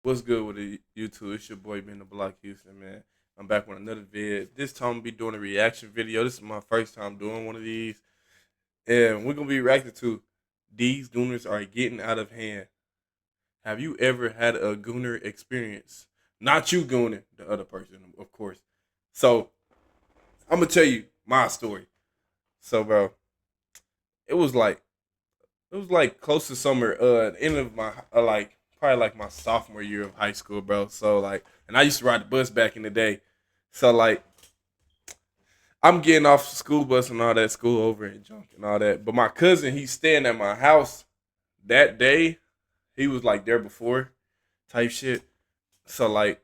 What's good with the YouTube? It's your boy BendDaBlock Houston, man. I'm back with another vid. This time I'm be doing a reaction video. This is my first time doing one of these, and we're gonna be reacting to "These Gooners Are Getting Out of Hand." Have you ever had a Gooner experience? Not you gooning, the other person, of course. So I'm gonna tell you my story. So, bro, it was like close to summer, end of my like probably like my sophomore year of high school, bro. So like, and I used to ride the bus back in the day. So like, I'm getting off the school bus and all that, school over and junk and all that. But my cousin, he's staying at my house that day. He was like there before, type shit. So like,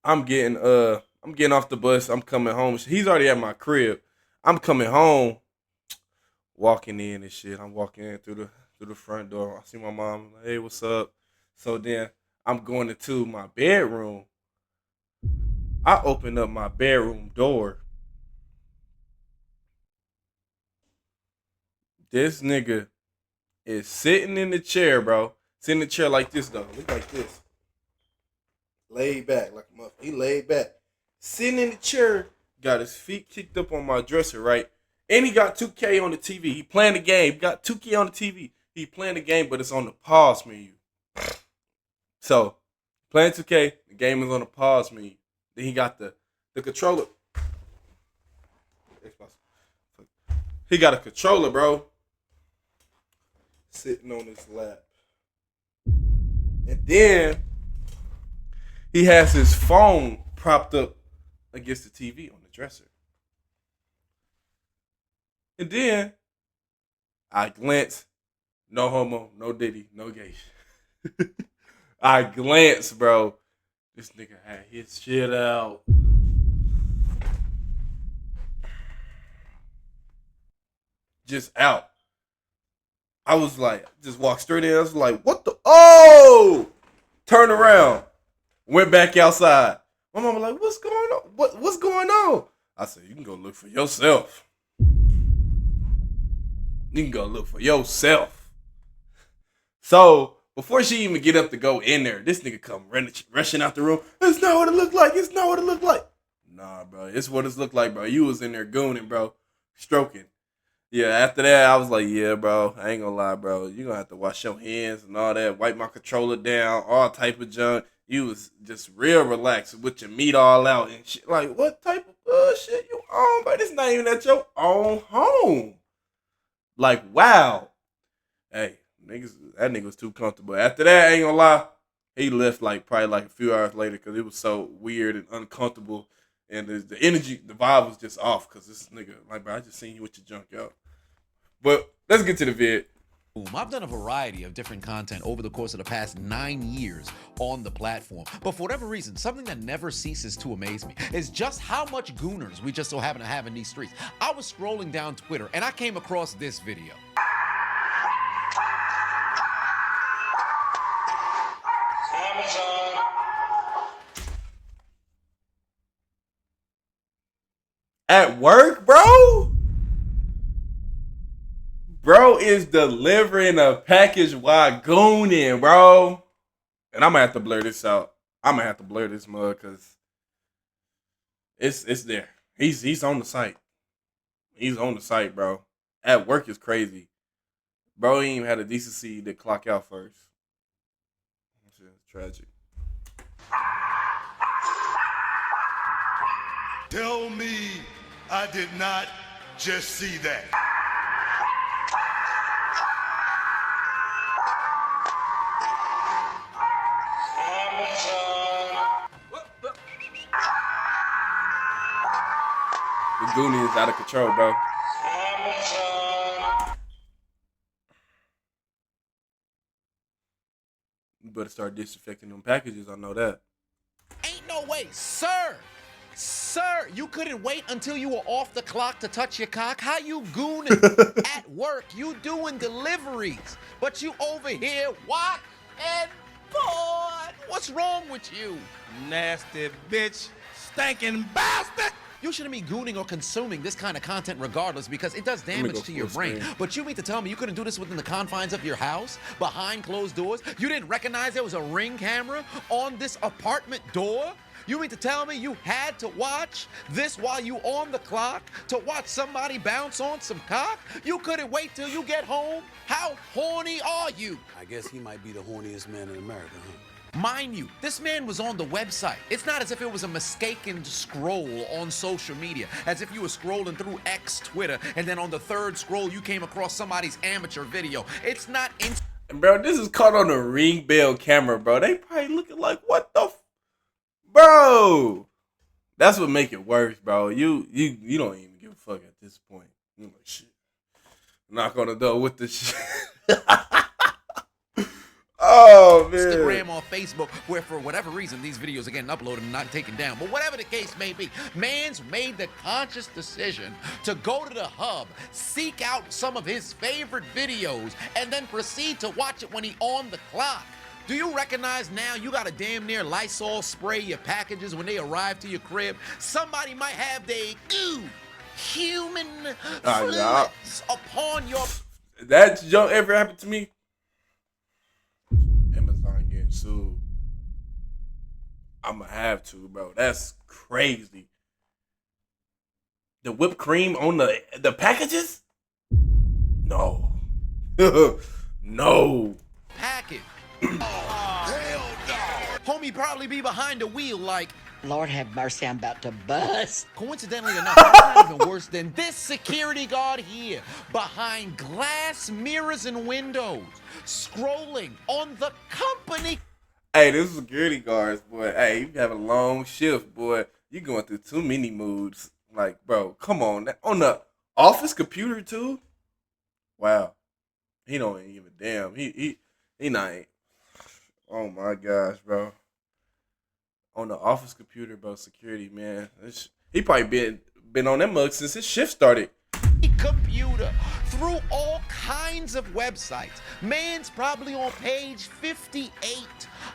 I'm getting off the bus. I'm coming home. He's already at my crib. I'm coming home, walking in and shit. I'm walking in through the front door. I see my mom. Like, hey, what's up? So then I'm going into my bedroom. I open up my bedroom door. This nigga is sitting in the chair, bro. Sitting in the chair like this, though. Look like this. Laid back, like a muffin. He laid back. Sitting in the chair, got his feet kicked up on my dresser, right? And he got 2K on the TV. He playing the game. He got 2K on the TV. He playing the game, but it's on the pause menu. So, playing 2K, the game is on the pause menu. Then he got the controller. He got a controller, bro, sitting on his lap. And then he has his phone propped up against the TV on the dresser. And then I glance, no homo, no diddy, no gay. I glance, bro. This nigga had his shit out. Just out. I was like, just walked straight in. I was like, what the? Oh! Turn around. Went back outside. My mama like, what's going on? What's going on? I said, you can go look for yourself. You can go look for yourself. So, before she even get up to go in there, this nigga come rushing out the room. It's not what it looked like. It's not what it looked like. Nah, bro. It's what it's looked like, bro. You was in there gooning, bro. Stroking. Yeah, after that, I was like, yeah, bro. I ain't gonna lie, bro. You gonna have to wash your hands and all that. Wipe my controller down. All type of junk. You was just real relaxed with your meat all out and shit. Like, what type of bullshit you on, bro? This not even at your own home. Like, wow. Hey, niggas, that nigga was too comfortable. After that, I ain't gonna lie, he left like probably like a few hours later because it was so weird and uncomfortable, and the energy, the vibe was just off. Because this nigga, like, bro, I just seen you with your junk out. But let's get to the vid. I've done a variety of different content over the course of the past 9 years on the platform. But for whatever reason, something that never ceases to amaze me is just how much gooners we just so happen to have in these streets. I was scrolling down Twitter and I came across this video. At work, bro? Bro is delivering a package while gooning, bro. And I'm gonna have to blur this out. I'm gonna have to blur this mug because it's there. He's on the site. He's on the site, bro. At work is crazy. Bro ain't even had a decency to clock out first. It's tragic. Tell me I did not just see that. The Goonie is out of control, bro. You better start disinfecting them packages, I know that. Ain't no way, sir! Sir, you couldn't wait until you were off the clock to touch your cock? How you gooning? At work, you doing deliveries, but you over here, what? And boy, what's wrong with you? Nasty bitch, stinking bastard! You shouldn't be gooning or consuming this kind of content regardless because it does damage to your brain. But you mean to tell me you couldn't do this within the confines of your house, behind closed doors? You didn't recognize there was a Ring camera on this apartment door? You mean to tell me you had to watch this while you on the clock to watch somebody bounce on some cock? You couldn't wait till you get home? How horny are you? I guess he might be the horniest man in America, huh? Mind you, this man was on the website. It's not as if it was a mistaken scroll on social media, as if you were scrolling through X, Twitter, and then on the third scroll you came across somebody's amateur video. It's not Bro, this is caught on a Ring bell camera, bro. They probably looking like, what the bro? That's what make it worse, bro. You don't even give a fuck at this point. You're like, shit. Knock on the door with the shit. Oh, man. Instagram or Facebook, where for whatever reason these videos are getting uploaded and not taken down. But whatever the case may be, man's made the conscious decision to go to the hub, seek out some of his favorite videos, and then proceed to watch it when he on the clock. Do you recognize now you gotta damn near Lysol spray your packages when they arrive to your crib? Somebody might have their human fluids upon your... That junk ever happened to me? Amazon getting sued. I'ma have to, bro. That's crazy. The whipped cream on the packages? No. No. package. Hell no. Homie probably be behind the wheel like, Lord have mercy, I'm about to bust. coincidentally enough, that's not even worse than this security guard here, behind glass mirrors and windows, scrolling on the company. Hey, this security guards, boy. Hey, you have a long shift, boy. You going through too many moods. Like, bro, come on. On the office computer too? Wow. He don't even give a damn. He not. Oh my gosh, bro. On the office computer, bro, security, man. He probably been on that mug since his shift started. Computer through all kinds of websites. Man's probably on page 58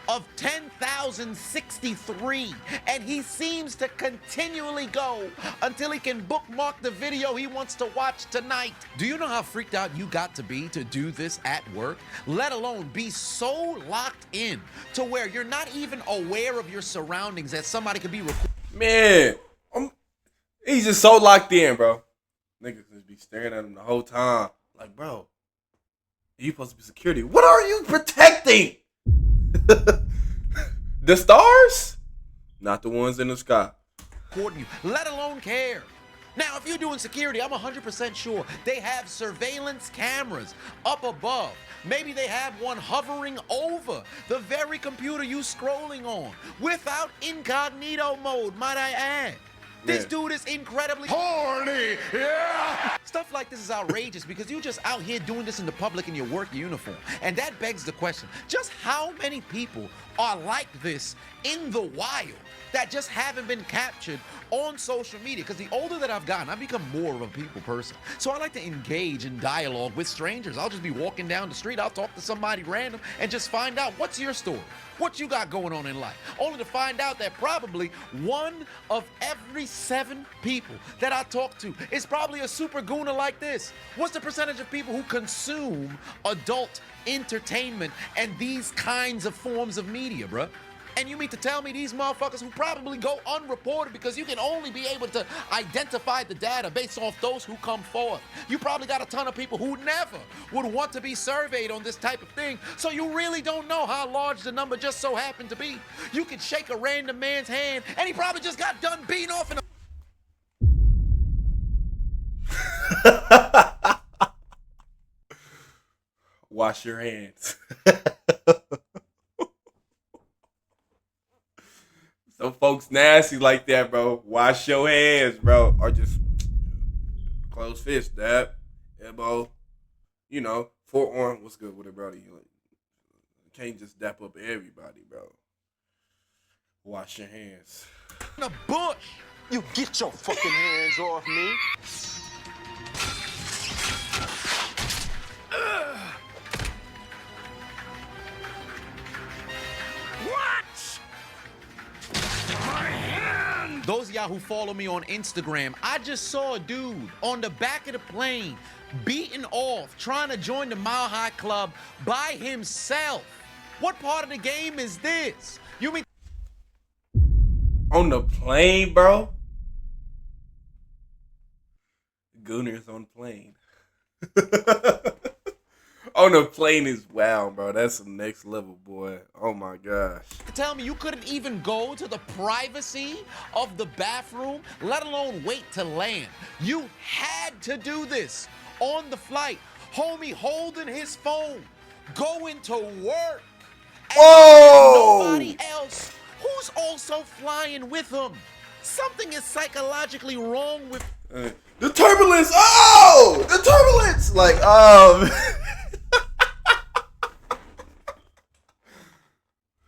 of 10,063, and he seems to continually go until he can bookmark the video he wants to watch tonight. Do you know how freaked out you got to be to do this at work? Let alone be so locked in to where you're not even aware of your surroundings that somebody could be recording. Man, he's just so locked in, bro. Niggas just be staring at him the whole time. Like, bro, you supposed to be security. What are you protecting? The stars? Not the ones in the sky. You, let alone care. Now, if you're doing security, I'm 100% sure they have surveillance cameras up above. Maybe they have one hovering over the very computer you scrolling on without incognito mode, might I add. This dude is incredibly horny, yeah! Stuff like this is outrageous because you're just out here doing this in the public in your work uniform. And that begs the question, just how many people are like this in the wild that just haven't been captured on social media? Because the older that I've gotten, I've become more of a people person. So I like to engage in dialogue with strangers. I'll just be walking down the street, I'll talk to somebody random and just find out, what's your story? What you got going on in life? Only to find out that probably 1 of every 7 people that I talk to is probably a super gooner like this. What's the percentage of people who consume adult entertainment and these kinds of forms of media, bruh? And you mean to tell me these motherfuckers who probably go unreported because you can only be able to identify the data based off those who come forth. You probably got a ton of people who never would want to be surveyed on this type of thing, so you really don't know how large the number just so happened to be. You could shake a random man's hand and he probably just got done beating off in a... Wash your hands. Some folks nasty like that, bro. Wash your hands, bro. Or just close fist, dab, elbow. You know, forearm. What's good with it, bro? You can't just dap up everybody, bro. Wash your hands. in a bush. You get your fucking hands off me. Those of y'all who follow me on Instagram, I just saw a dude on the back of the plane beaten off trying to join the Mile High Club by himself. What part of the game is this? You mean On the plane, bro? Gooners on the plane. On the plane is wow, bro. That's the next level, boy. Oh my gosh. tell me you couldn't even go to the privacy of the bathroom, let alone wait to land? You had to do this on the flight. Homie holding his phone, going to work. Whoa! And nobody else who's also flying with him. Something is psychologically wrong with the turbulence. Oh, the turbulence. Like,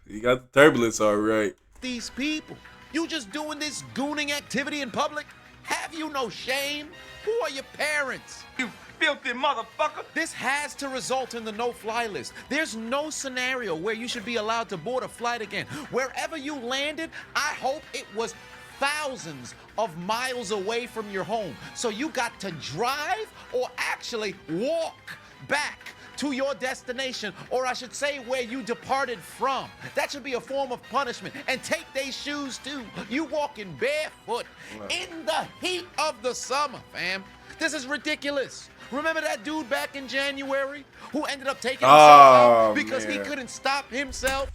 you got the turbulence, all right. these people. You just doing this gooning activity in public? Have you no shame? Who are your parents? You filthy motherfucker. This has to result in the no-fly list. There's no scenario where you should be allowed to board a flight again. Wherever you landed, I hope it was thousands of miles away from your home. So you got to drive or actually walk back to your destination, or I should say where you departed from. That should be a form of punishment. And take their shoes too. You walking barefoot in the heat of the summer, fam. This is ridiculous. Remember that dude back in January who ended up taking himself out because he couldn't stop himself?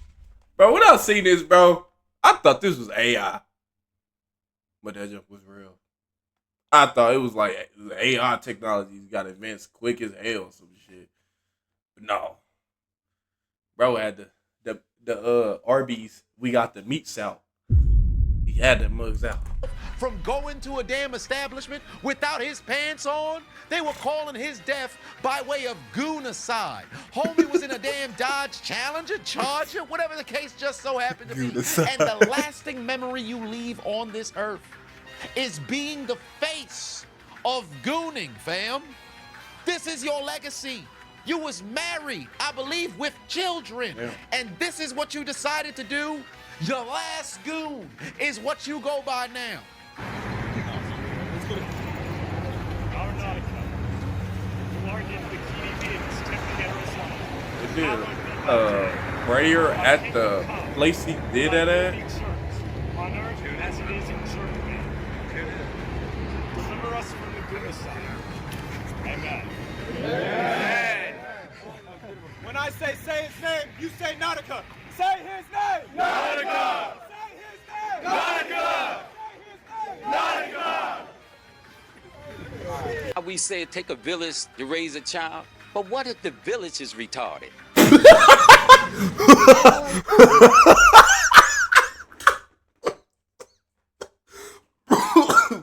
Bro, when I seen this, bro, I thought this was AI. But that jump was real. I thought it was like AI technology got advanced quick as hell or some shit. But no. Bro had the Arby's, we got the meats out. He had the mugs out. From going to a damn establishment without his pants on, they were calling his death by way of goonacide. Homie was in a damn Dodge Challenger, Charger, whatever the case just so happened to be. And the lasting memory you leave on this earth is being the face of gooning, fam. This is your legacy. You was married, I believe, with children. Yeah. And this is what you decided to do? Your last goon is what you go by now. Is there a prayer at the place he did that at? On earth as it is in Germany. Deliver us from the goodness side. Amen. Amen. When I say his name, you say Nautica. Say his name! Nautica! Say his name! Nautica! Say his name! Nautica! We say it take a village to raise a child, but what if the village is retarded?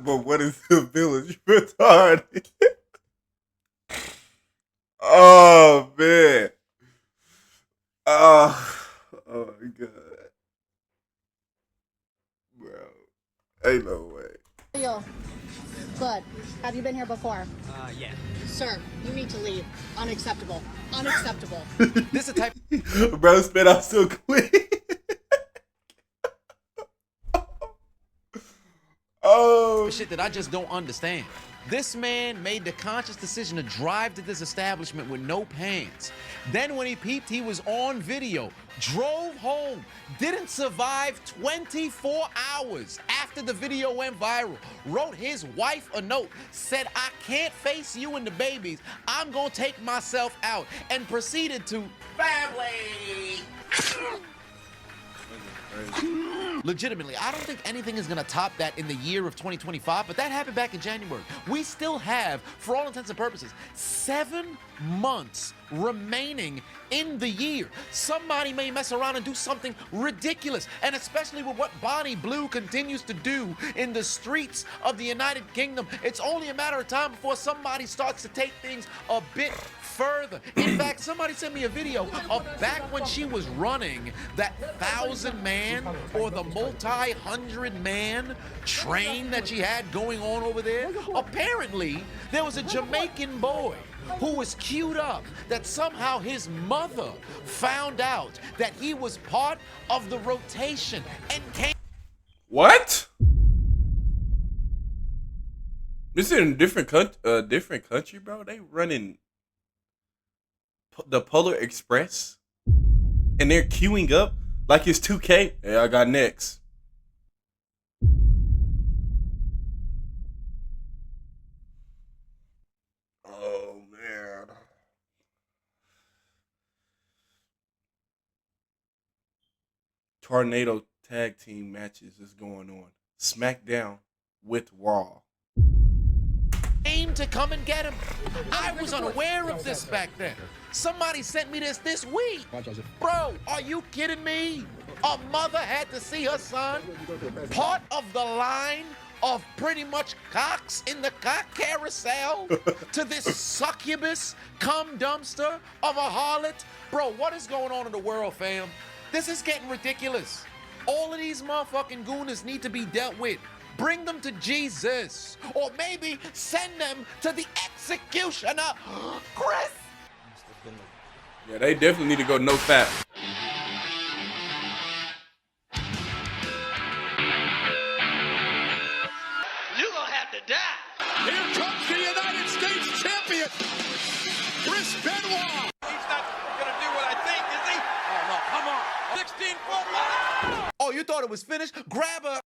But what is the village retarded? Oh man. Oh my god. Bro. Ain't no way. Yo, good. Have you been here before? Yeah. Sir, you need to leave. Unacceptable. Unacceptable. This is the type Bro spit out so quick. Oh shit that I just don't understand. This man made the conscious decision to drive to this establishment with no pants. Then when he peeped, he was on video, drove home, didn't survive 24 hours after the video went viral, wrote his wife a note, said, I can't face you and the babies, I'm gonna take myself out, and proceeded to family. Legitimately, I don't think anything is gonna top that in the year of 2025, but that happened back in January. We still have, for all intents and purposes, 7 months remaining in the year. Somebody may mess around and do something ridiculous, and especially with what Bonnie Blue continues to do in the streets of the United Kingdom, it's only a matter of time before somebody starts to take things a bit further. In fact, somebody sent me a video of back when she was running that 1,000-man or the multi-100-man train that she had going on over there. Apparently, there was a Jamaican boy who was queued up that somehow his mother found out that he was part of the rotation and came. What? This is in a different country, bro. They running the Polar Express, and they're queuing up like it's 2K. Hey, I got next. Oh man. Tornado tag team matches is going on. SmackDown with Raw. Aim to come and get him. I was unaware of this back then. Somebody sent me this week. Bro, are you kidding me? A mother had to see her son part of the line of pretty much cocks in the cock carousel to this succubus cum dumpster of a harlot. Bro, what is going on in the world, fam? This is getting ridiculous. All of these motherfucking gooners need to be dealt with. Bring them to Jesus. Or maybe send them to the executioner, Chris. Yeah, they definitely need to go no fat. You're gonna have to die. Here comes the United States champion, Chris Benoit. He's not gonna do what I think, is he? Oh no, come on. 16-foot. Oh, you thought it was finished? Grab her,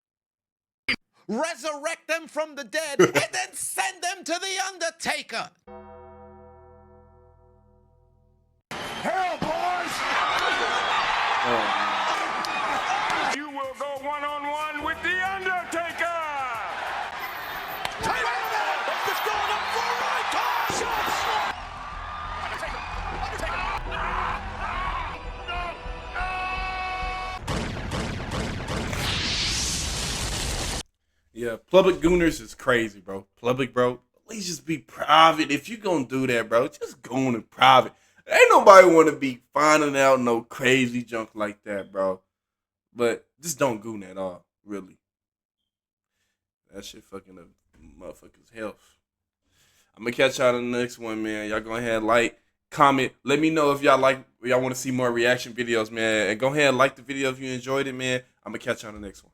resurrect them from the dead, and then send them to the Undertaker. Hell, boys! You will go one-on-one with the Undertaker. Wait a minute! It's going up for a right toss! Yeah, public Gooners is crazy, bro. Public, bro. At least just be private. If you gonna do that, bro, just go in private. Ain't nobody want to be finding out no crazy junk like that, bro. But just don't goon at all, really. That shit fucking up motherfuckers' health. I'm gonna catch y'all in the next one, man. Y'all go ahead, like, comment. Let me know if y'all want to see more reaction videos, man. And go ahead and like the video if you enjoyed it, man. I'm gonna catch y'all in the next one.